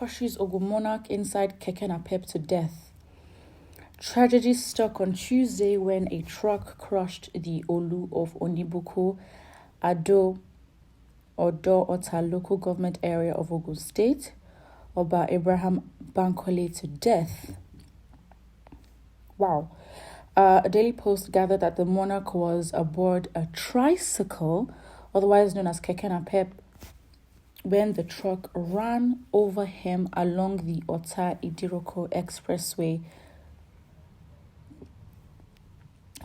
crushes Mornach inside Keke Napem to death. Tragedy struck on Tuesday when a truck crushed the Olu of Onibuku, Ado Ota local government area of Ogun State, Oba Abraham Bankole to death. Wow. A Daily Post gathered that the monarch was aboard a tricycle, otherwise known as Keke Napem, when the truck ran over him along the Ota Idiroko Expressway.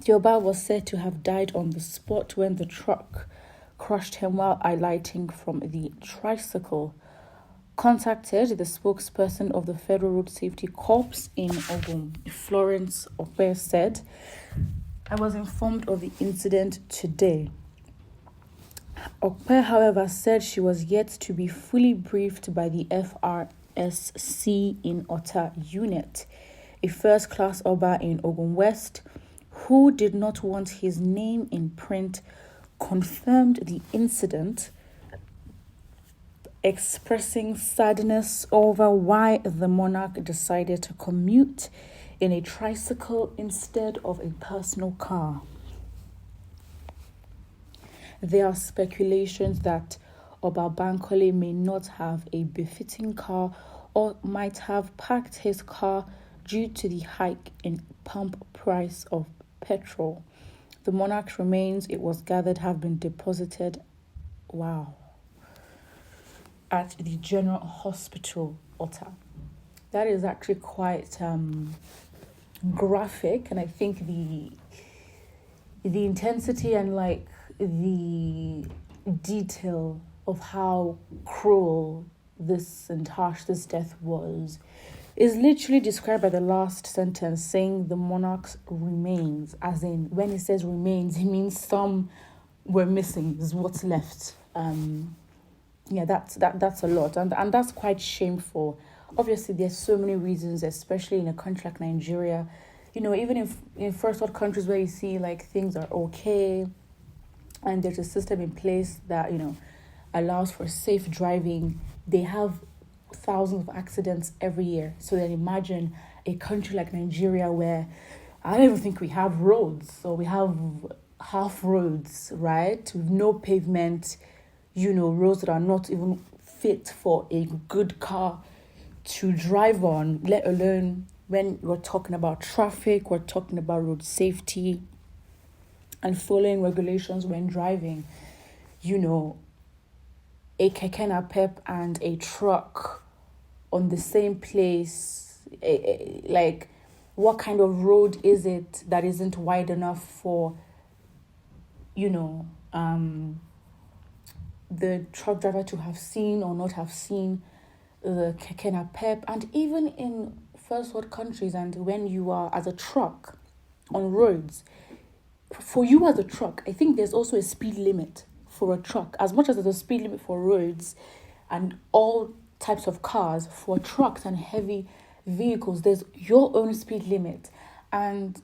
The Oba was said to have died on the spot when the truck crushed him while alighting from the tricycle. Contacted, the spokesperson of the Federal Road Safety Corps in Ogun, Florence Ope, said, "I was informed of the incident today." Ope, however, said she was yet to be fully briefed by the FRSC in Ota unit, a first-class Oba in Ogun West, who did not want his name in print, confirmed the incident, expressing sadness over why the monarch decided to commute in a tricycle instead of a personal car. There are speculations that Oba Bankole may not have a befitting car or might have parked his car due to the hike in pump price of petrol. The monarch's remains, it was gathered, have been deposited at the General Hospital, Ota. That is actually quite graphic, and I think the intensity and the detail of how cruel this and harsh this death was is literally described by the last sentence, saying the monarch's remains. As in, when it says remains, it means some were missing, is what's left. That's a lot, and that's quite shameful. Obviously, there's so many reasons, especially in a country like Nigeria. Even if in first world countries where you see things are okay, and there's a system in place that allows for safe driving, they have thousands of accidents every year. So then imagine a country like Nigeria where I don't even think we have roads. So we have half roads, right? With no pavement, roads that are not even fit for a good car to drive on, let alone when we're talking about traffic, we're talking about road safety and following regulations when driving. A Keke Napem and a truck on the same place, what kind of road is it that isn't wide enough for, the truck driver to have seen or not have seen the Keke Napem? And even in first world countries, and when you are as a truck on roads, for you as a truck, I think there's also a speed limit for a truck. As much as there's a speed limit for roads and all types of cars, for trucks and heavy vehicles, there's your own speed limit. And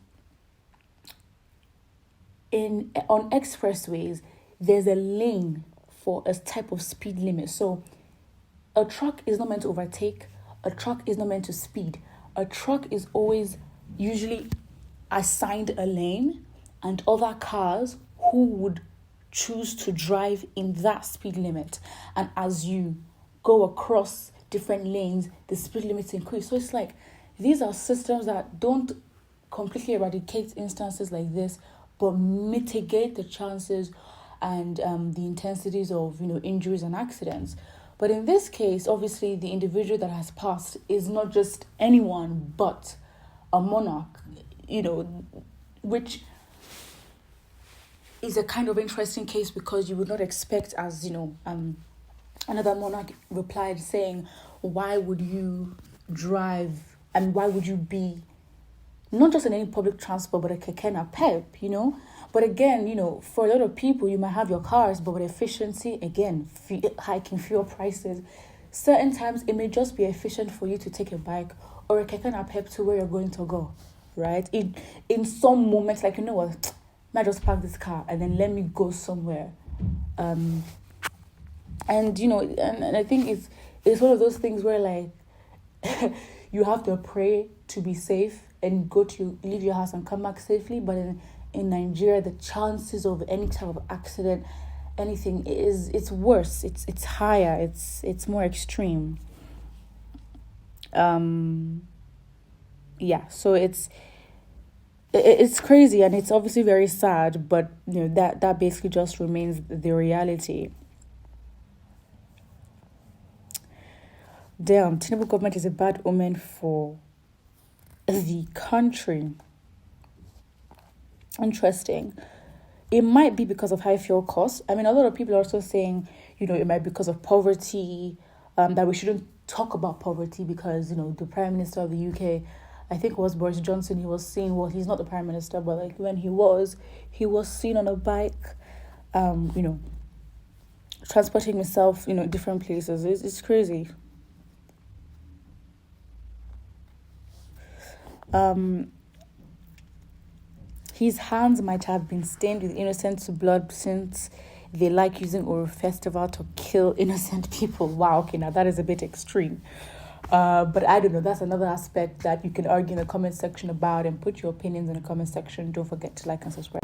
on expressways, there's a lane for a type of speed limit. So a truck is not meant to overtake. A truck is not meant to speed. A truck is always usually assigned a lane and other cars who would choose to drive in that speed limit. And as you go across different lanes, the speed limits increase. So it's these are systems that don't completely eradicate instances like this, but mitigate the chances and the intensities of injuries and accidents. But in this case, obviously, the individual that has passed is not just anyone but a monarch, which is a kind of interesting case because you would not expect, as another monarch replied, saying, why would you drive and why would you be not just in any public transport but a Keke Napem, But again, for a lot of people, you might have your cars, but with efficiency, again, hiking fuel prices, certain times it may just be efficient for you to take a bike or a Keke Napem to where you're going to go, right? In some moments, what, might just park this car and then let me go somewhere. And I think it's one of those things where you have to pray to be safe and leave your house and come back safely. But in Nigeria, the chances of any type of accident, anything, it's worse. It's higher. It's more extreme. Yeah, so it's crazy, and it's obviously very sad, but that basically just remains the reality. Damn, Tinubu government is a bad omen for the country. Interesting. It might be because of high fuel costs. I mean, a lot of people are also saying, it might be because of poverty, that we shouldn't talk about poverty because, the Prime Minister of the UK, I think it was Boris Johnson, he was seen, well, he's not the Prime Minister, but like when he was seen on a bike, transporting himself, different places. It's crazy. His hands might have been stained with innocent blood since they like using Oro Festival to kill innocent people. Wow, okay, now that is a bit extreme. But I don't know, that's another aspect that you can argue in the comment section about, and put your opinions in the comment section. Don't forget to like and subscribe.